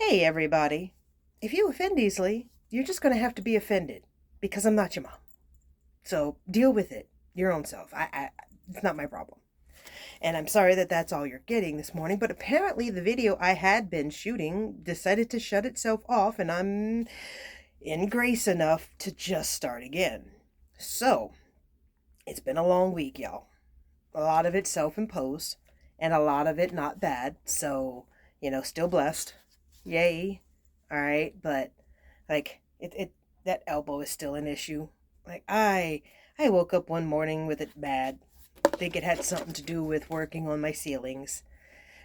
Hey, everybody. If you offend easily, you're just going to have to be offended because I'm not your mom. So deal with it your own self. It's not my problem. And I'm sorry that that's all you're getting this morning, but apparently the video I had been shooting decided to shut itself off, and I'm in grace enough to just start again. So, it's been a long week, y'all. A lot of it self-imposed, and a lot of it not bad. So, still blessed. Yay. All right, but it that elbow is still an issue. I woke up one morning with it bad. I think it had something to do with working on my ceilings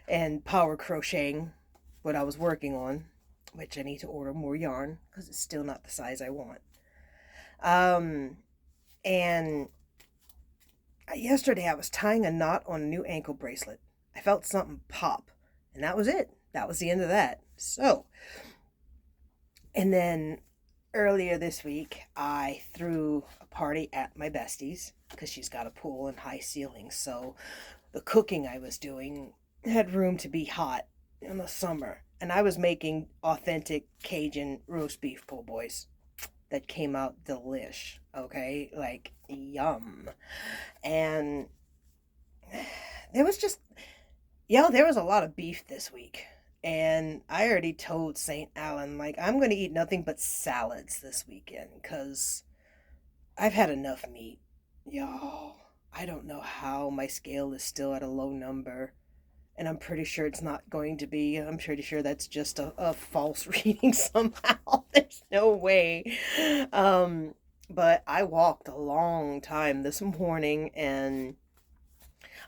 and power crocheting what I was working on, which I need to order more yarn because it's still not the size I want. And yesterday I was tying a knot on a new ankle bracelet. I felt something pop, and that was it. That was the end of that. So, and then earlier this week, I threw a party at my bestie's because she's got a pool and high ceilings. So the cooking I was doing had room to be hot in the summer. And I was making authentic Cajun roast beef po' boys that came out delish. Okay? Like, yum. And there was just, there was a lot of beef this week. And I already told St. Alan, I'm going to eat nothing but salads this weekend because I've had enough meat. Y'all, I don't know how my scale is still at a low number. And I'm pretty sure it's not going to be. I'm pretty sure that's just a false reading somehow. There's no way. But I walked a long time this morning, and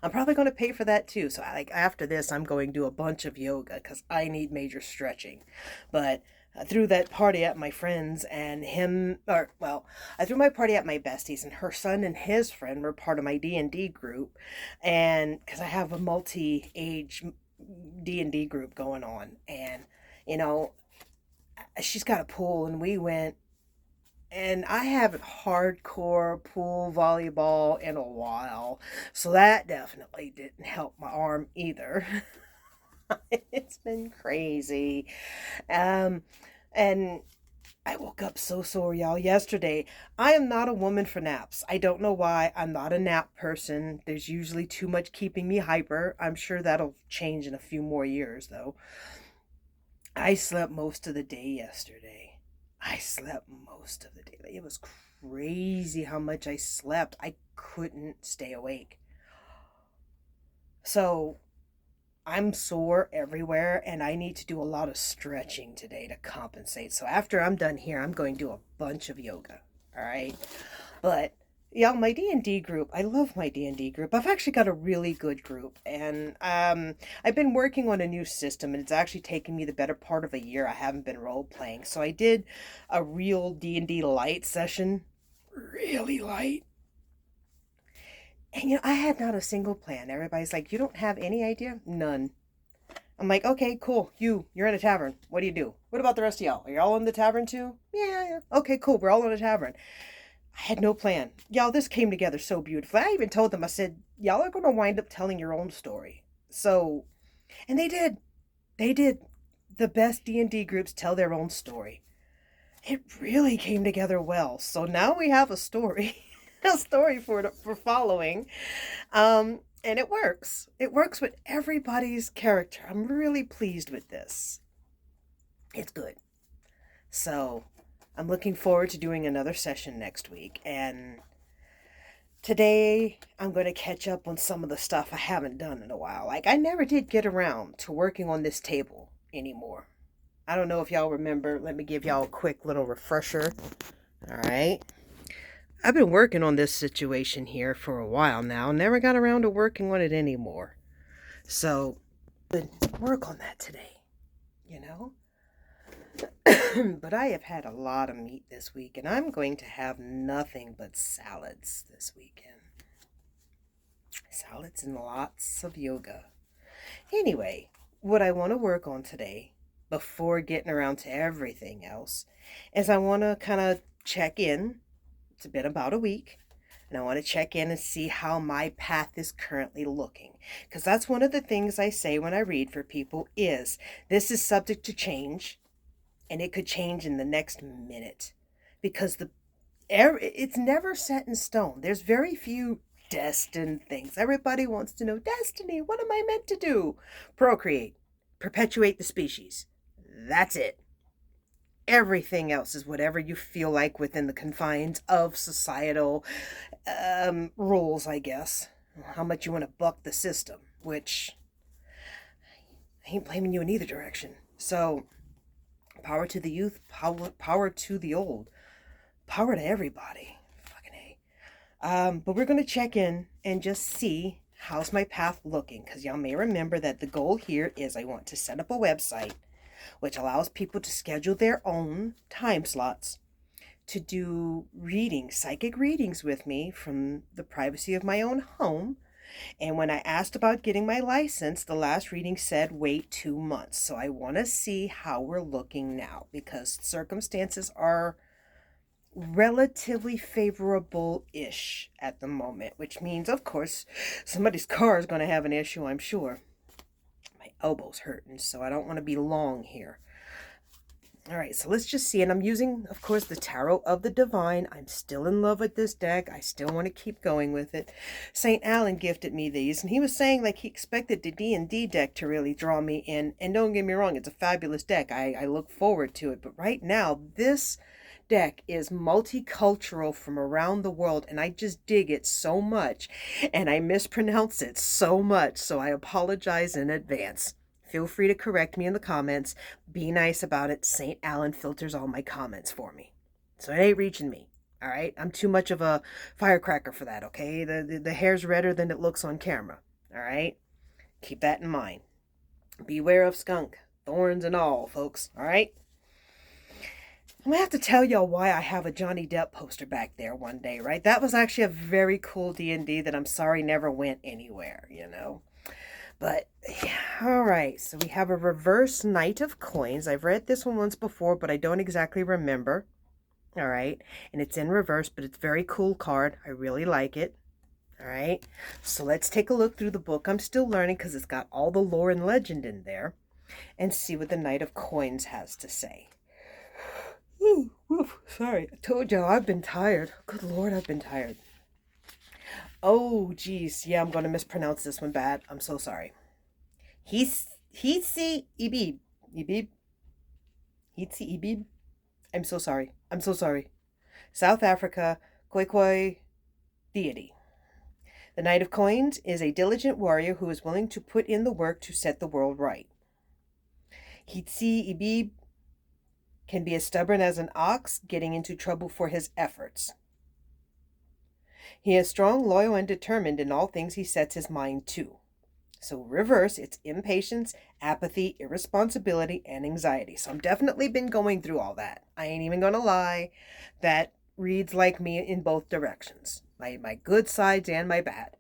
I'm probably going to pay for that too. So after this, I'm going to do a bunch of yoga because I need major stretching. But I threw that party at my friends and I threw my party at my besties, and her son and his friend were part of my D&D group. And because I have a multi-age D&D group going on, and, she's got a pool, and we went, and I haven't hardcore pool volleyball in a while, so that definitely didn't help my arm either. It's been crazy. Um, and I woke up so sore, y'all, yesterday. I am not a woman for naps. I don't know why. I'm not a nap person. There's usually too much keeping me hyper. I'm sure that'll change in a few more years, though. I slept most of the day yesterday. I slept most of the day. It was crazy how much I slept. I couldn't stay awake. So I'm sore everywhere, and I need to do a lot of stretching today to compensate. So after I'm done here, I'm going to do a bunch of yoga. All right. But yeah, my D&D group, I love my D&D group. I've actually got a really good group, and I've been working on a new system, and it's actually taken me the better part of a year. I haven't been role playing. So I did a real D&D light session, really light. And I had not a single plan. Everybody's like, "You don't have any idea?" None. I'm like, "Okay, cool. You're in a tavern. What do you do? What about the rest of y'all? Are y'all in the tavern too?" Yeah. Okay, cool. We're all in a tavern. I had no plan. Y'all, this came together so beautifully. I even told them, I said, "Y'all are going to wind up telling your own story." So, and they did. They did. The best D&D groups tell their own story. It really came together well. So now we have a story. A story for following. And it works. It works with everybody's character. I'm really pleased with this. It's good. So I'm looking forward to doing another session next week. And today I'm going to catch up on some of the stuff I haven't done in a while. I never did get around to working on this table anymore. I don't know if y'all remember. Let me give y'all a quick little refresher. All right. I've been working on this situation here for a while now. Never got around to working on it anymore. So, work on that today, you know? But I have had a lot of meat this week, and I'm going to have nothing but salads this weekend. Salads and lots of yoga. Anyway, what I want to work on today, before getting around to everything else, is I want to kind of check in. It's been about a week. And I want to check in and see how my path is currently looking. Because that's one of the things I say when I read for people is this is subject to change, and it could change in the next minute. Because it's never set in stone. There's very few destined things. Everybody wants to know destiny. What am I meant to do? Procreate, perpetuate the species. That's it. Everything else is whatever you feel like within the confines of societal rules, I guess. How much you want to buck the system, which I ain't blaming you in either direction. So, power to the youth, power to the old, power to everybody. Fucking A. But we're going to check in and just see how's my path looking, because y'all may remember that the goal here is I want to set up a website which allows people to schedule their own time slots to do readings, psychic readings with me from the privacy of my own home. And when I asked about getting my license, the last reading said wait 2 months. So I want to see how we're looking now, because circumstances are relatively favorable-ish at the moment, which means, of course, somebody's car is going to have an issue, I'm sure. My elbow's hurting, so I don't want to be long here. All right, so let's just see. And I'm using, of course, the Tarot of the Divine. I'm still in love with this deck. I still want to keep going with it. St. Alan gifted me these, and he was saying like he expected the D&D deck to really draw me in. And don't get me wrong, it's a fabulous deck. I look forward to it. But right now, this deck is multicultural from around the world, and I just dig it so much. And I mispronounce it so much, so I apologize in advance. Feel free to correct me in the comments. Be nice about it. St. Alan filters all my comments for me. So it ain't reaching me. All right? I'm too much of a firecracker for that, okay? The hair's redder than it looks on camera. All right? Keep that in mind. Beware of skunk, thorns and all, folks. All right? I'm going to have to tell y'all why I have a Johnny Depp poster back there one day, right? That was actually a very cool D&D that I'm sorry never went anywhere, you know? But, yeah, all right, so we have a reverse Knight of Coins. I've read this one once before, but I don't exactly remember. All right, and it's in reverse, but it's a very cool card. I really like it. All right, so let's take a look through the book. I'm still learning because it's got all the lore and legend in there, and see what the Knight of Coins has to say. Ooh, sorry, I told y'all I've been tired. Good Lord, I've been tired. Oh, geez. Yeah, I'm going to mispronounce this one bad. I'm so sorry. Hitsi Ibib. Ibib? Hitsi Ibib? I'm so sorry. I'm so sorry. South Africa, Khoikhoi deity. The Knight of Coins is a diligent warrior who is willing to put in the work to set the world right. Hitsi Ibib can be as stubborn as an ox, getting into trouble for his efforts. He is strong, loyal, and determined in all things he sets his mind to. So reverse, it's impatience, apathy, irresponsibility, and anxiety. So I've definitely been going through all that. I ain't even gonna lie. That reads like me in both directions. My good sides and my bad.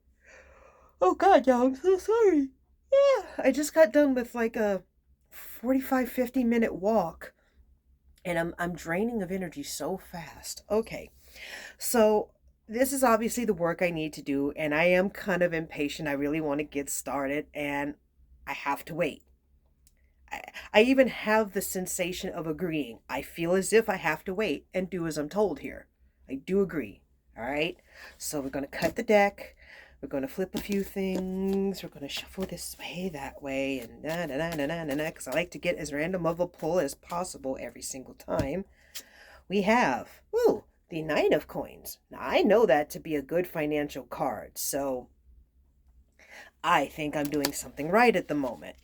Oh God, y'all, I'm so sorry. Yeah, I just got done with like a 45-50 minute walk. And I'm draining of energy so fast. Okay, so this is obviously the work I need to do, and I am kind of impatient. I really want to get started, and I have to wait. I even have the sensation of agreeing. I feel as if I have to wait and do as I'm told here. I do agree. All right, so we're going to cut the deck. We're going to flip a few things. We're going to shuffle this way, that way, and because I like to get as random of a pull as possible every single time. We have, the Nine of Coins. Now, I know that to be a good financial card, so I think I'm doing something right at the moment.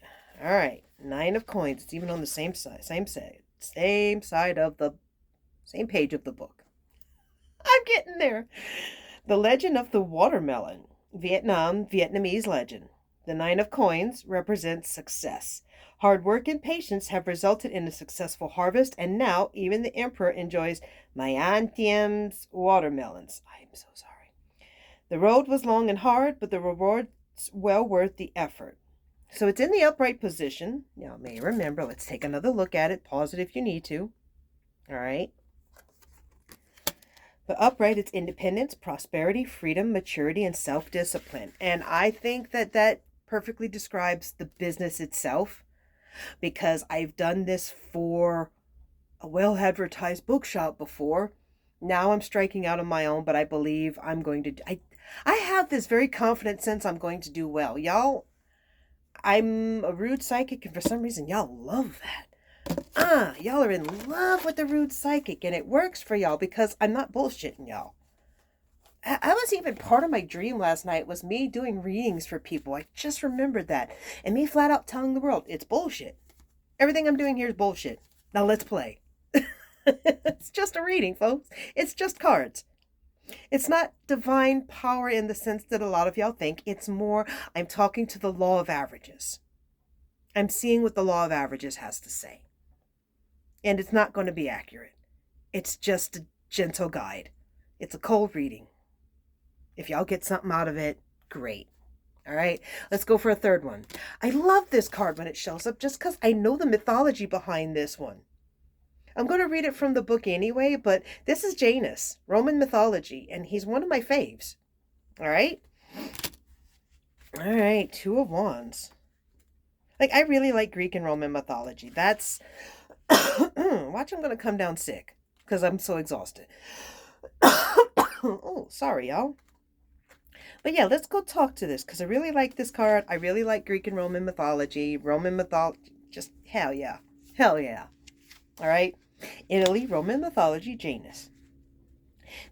All right, Nine of Coins. It's even on the same side of the same page of the book. I'm getting there. The Legend of the Watermelon. Vietnamese legend. The Nine of Coins represents success. Hard work and patience have resulted in a successful harvest, and now even the emperor enjoys my auntie's watermelons. I am so sorry. The road was long and hard, but the reward's well worth the effort. So it's in the upright position. Now, may remember, let's take another look at it. Pause it if you need to. All right. The upright, it's independence, prosperity, freedom, maturity, and self-discipline. And I think that that perfectly describes the business itself, because I've done this for a well-advertised bookshop before. Now I'm striking out on my own, but I believe I'm going to I have this very confident sense I'm going to do well. Y'all, I'm a rude psychic, and for some reason y'all love that. Y'all are in love with the rude psychic, and it works for y'all because I'm not bullshitting y'all. I was even part of my dream last night was me doing readings for people. I just remembered that. And me flat out telling the world, it's bullshit. Everything I'm doing here is bullshit. Now let's play. It's just a reading, folks. It's just cards. It's not divine power in the sense that a lot of y'all think. It's more, I'm talking to the law of averages. I'm seeing what the law of averages has to say. And it's not going to be accurate. It's just a gentle guide. It's a cold reading. If y'all get something out of it, great. All right, let's go for a third one. I love this card when it shows up just because I know the mythology behind this one. I'm going to read it from the book anyway, but this is Janus, Roman mythology, and he's one of my faves. All right? All right, Two of Wands. Like, I really like Greek and Roman mythology. That's... Watch, I'm going to come down sick because I'm so exhausted. Oh, sorry, y'all. But yeah, let's go talk to this because I really like this card. I really like Greek and Roman mythology. Roman mythology, just hell yeah. Hell yeah. All right. Italy, Roman mythology, Janus.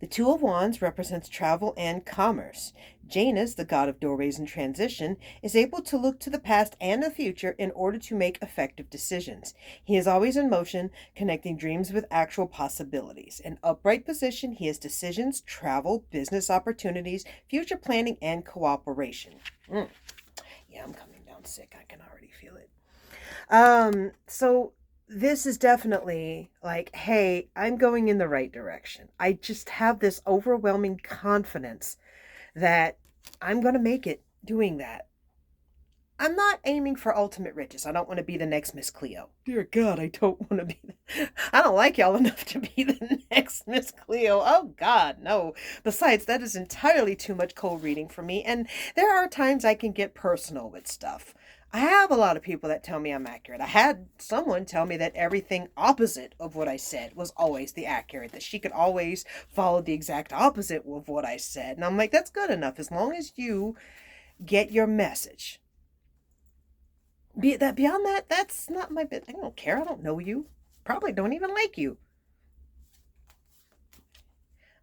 The Two of Wands represents travel and commerce. Janus, the god of doorways and transition, is able to look to the past and the future in order to make effective decisions. He is always in motion, connecting dreams with actual possibilities. In upright position, he has decisions, travel, business opportunities, future planning, and cooperation. Yeah, I'm coming down sick. I can already feel it. So this is definitely like, hey, I'm going in the right direction. I just have this overwhelming confidence that I'm going to make it doing that. I'm not aiming for ultimate riches. I don't want to be the next Miss Cleo. Dear God, I don't want to be I don't like y'all enough to be the next Miss Cleo. Oh God, no. Besides, that is entirely too much cold reading for me. And there are times I can get personal with stuff. I have a lot of people that tell me I'm accurate. I had someone tell me that everything opposite of what I said was always the accurate, that she could always follow the exact opposite of what I said. And I'm like, that's good enough as long as you get your message. Beyond that, that's not my bit. I don't care. I don't know you. Probably don't even like you.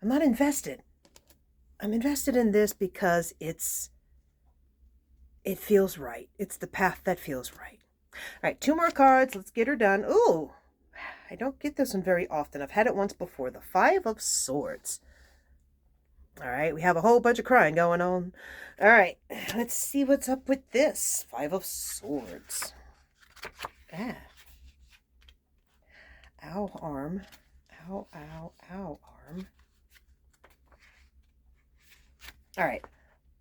I'm not invested. I'm invested in this because it feels right. It's the path that feels right. All right, 2 more cards. Let's get her done. Ooh, I don't get this one very often. I've had it once before. The 5 of Swords. All right, we have a whole bunch of crying going on. All right, let's see what's up with this. 5 of Swords. Ow, arm. Ow, ow, ow, arm. All right.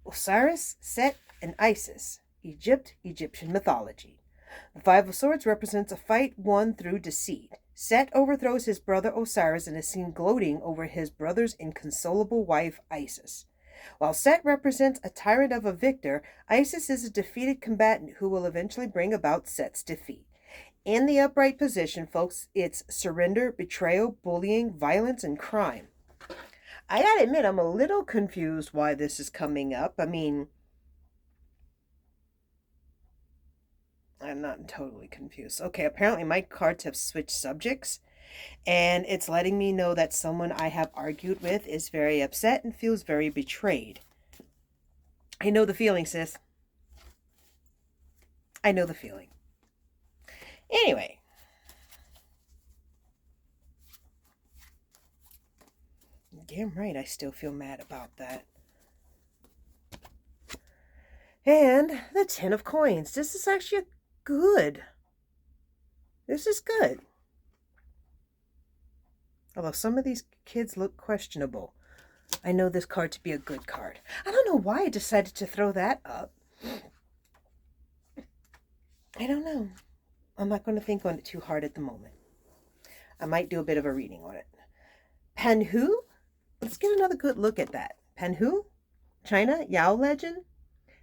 Osiris, Set, and Isis. Egyptian mythology. The 5 of Swords represents a fight won through deceit. Set overthrows his brother Osiris and is seen gloating over his brother's inconsolable wife, Isis. While Set represents a tyrant of a victor, Isis is a defeated combatant who will eventually bring about Set's defeat. In the upright position, folks, it's surrender, betrayal, bullying, violence, and crime. I gotta admit, I'm a little confused why this is coming up. I mean, I'm not totally confused. Okay, apparently my cards have switched subjects, and it's letting me know that someone I have argued with is very upset and feels very betrayed. I know the feeling, sis. I know the feeling. Anyway. Damn right, I still feel mad about that. And the 10 of Coins. This is actually good. This is good. Although some of these kids look questionable. I know this card to be a good card. I don't know why I decided to throw that up. I don't know. I'm not going to think on it too hard at the moment. I might do a bit of a reading on it. Panhu? let's get another good look at that. Panhu? China? Yao legend?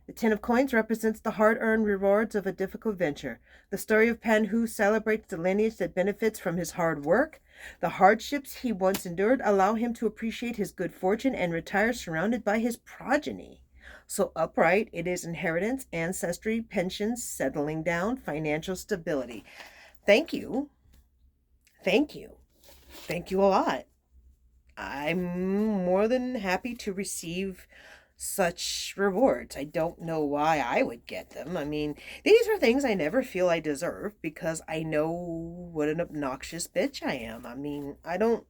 The 10 of coins represents the hard-earned rewards of a difficult venture. The story of Panhu celebrates the lineage that benefits from his hard work. The hardships he once endured allow him to appreciate his good fortune and retire surrounded by his progeny. So upright, it is inheritance, ancestry, pensions, settling down, financial stability. Thank you. Thank you. Thank you a lot. I'm more than happy to receive such rewards. I don't know why I would get them. I mean, these are things I never feel I deserve because I know what an obnoxious bitch I am. I mean, I don't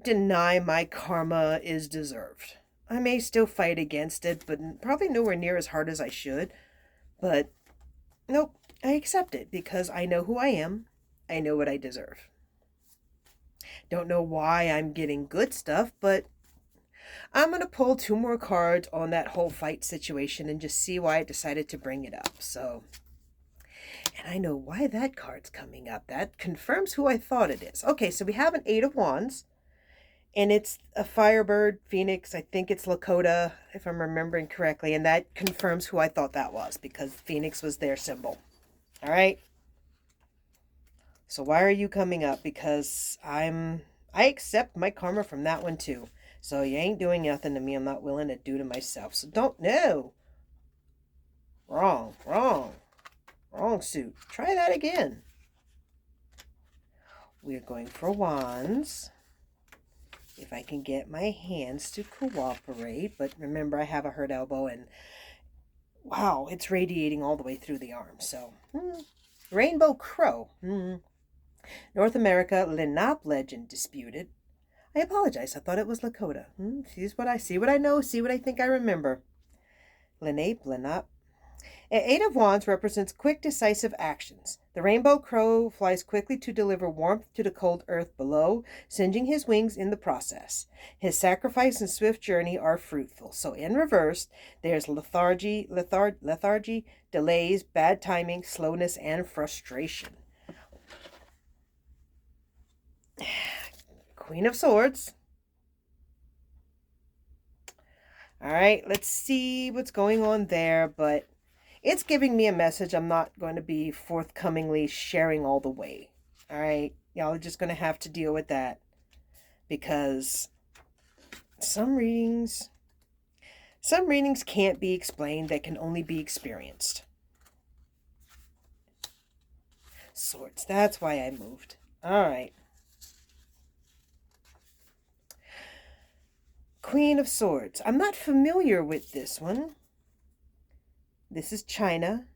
deny my karma is deserved. I may still fight against it, but probably nowhere near as hard as I should. But nope, I accept it because I know who I am. I know what I deserve. Don't know why I'm getting good stuff, but I'm going to pull two more cards on that whole fight situation and just see why I decided to bring it up. So, and I know why that card's coming up. That confirms who I thought it is. Okay, so we have an Eight of Wands, and it's a Firebird, Phoenix. I think it's Lakota, if I'm remembering correctly, and that confirms who I thought that was because Phoenix was their symbol. All right? So why are you coming up? Because I accept my karma from that one too. So you ain't doing nothing to me I'm not willing to do to myself. So don't, no. Wrong, wrong. Wrong suit. Try that again. We're going for wands. If I can get my hands to cooperate. But remember, I have a hurt elbow and wow, it's radiating all the way through the arm. So, Rainbow Crow. North America, Lenape legend disputed. I apologize. I thought it was Lakota. See what I know. See what I think I remember. Lenape. Eight of Wands represents quick, decisive actions. The rainbow crow flies quickly to deliver warmth to the cold earth below, singeing his wings in the process. His sacrifice and swift journey are fruitful. So in reverse, there's lethargy, delays, bad timing, slowness, and frustration. Queen of Swords. All right, let's see what's going on there, but it's giving me a message I'm not going to be forthcomingly sharing all the way. All right, y'all are just going to have to deal with that because some readings can't be explained, they can only be experienced. Swords, that's why I moved. All right. Queen of Swords. I'm not familiar with this one. This is China,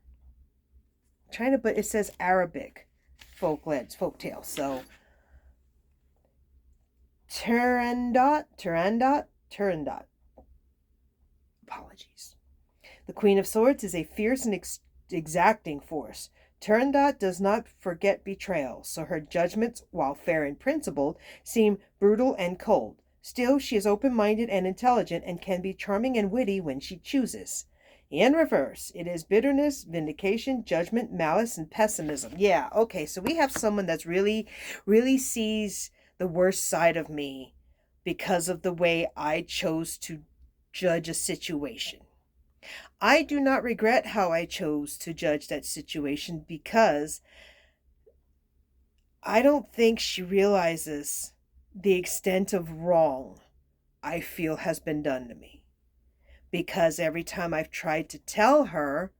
but it says Arabic folktale. So, Turandot. Apologies. The Queen of Swords is a fierce and exacting force. Turandot does not forget betrayal, so her judgments, while fair and principled, seem brutal and cold. Still, she is open-minded and intelligent and can be charming and witty when she chooses. In reverse, it is bitterness, vindication, judgment, malice, and pessimism. Yeah, okay, so we have someone that's really sees the worst side of me because of the way I chose to judge a situation. I do not regret how I chose to judge that situation because I don't think she realizes the extent of wrong I feel has been done to me. Because every time I've tried to tell her,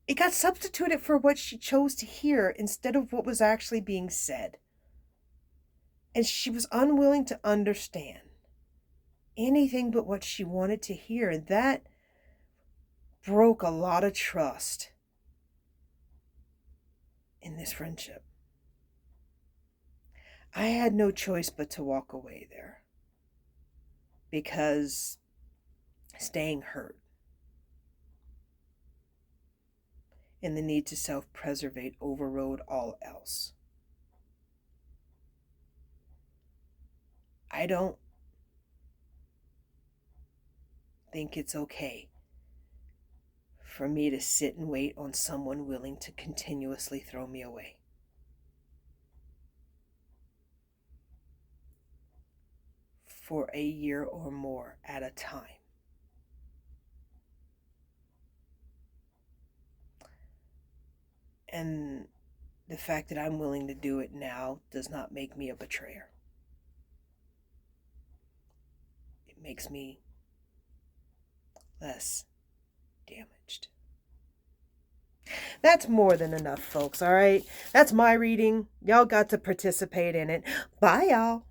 it got substituted for what she chose to hear instead of what was actually being said. And she was unwilling to understand anything but what she wanted to hear. And that broke a lot of trust in this friendship. I had no choice but to walk away there because staying hurt and the need to self-preservate overrode all else. I don't think it's okay for me to sit and wait on someone willing to continuously throw me away. for a year or more at a time. And the fact that I'm willing to do it now does not make me a betrayer. It makes me less damaged. That's more than enough, folks, all right? That's my reading. Y'all got to participate in it. Bye, y'all.